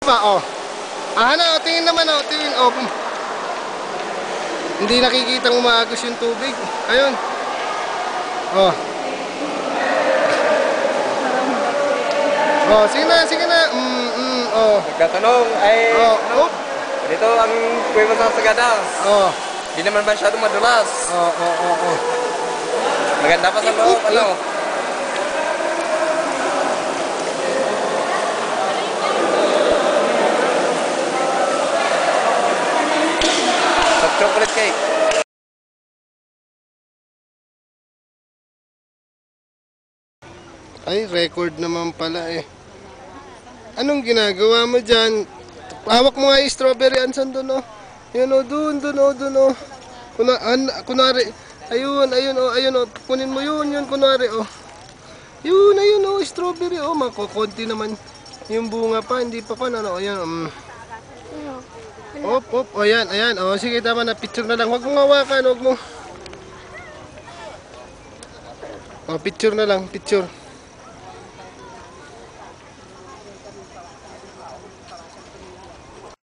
Pa, oh. Ano, tingin naman, oh, tingin, oh. Hindi nakikitang umaagos yung tubig. Ayun. Oh. Oh, sige na, sige na. Oh. Nagkatanong ay Oh. dito ang kuweba sa Sagada. Oh. Di naman masyadong madulas. Oh. Maganda pa sa loob, ano? Sa chocolate cake. Ay, record naman pala eh. Anong ginagawa mo dyan? Hawak mo nga yung strawberry ansan doon, oh. Yun, oh, doon, oh. Kunwari, ayun, oh. Kunin mo yun, kunwari, oh. Yun, ayun, oh, strawberry, oh. Makukunti naman yung bunga pa, hindi pa ano, ayan, Op, ayan, oh. Sige, tama na, picture na lang. Huwag mong hawakan, huwag mo. Oh, picture na lang, picture.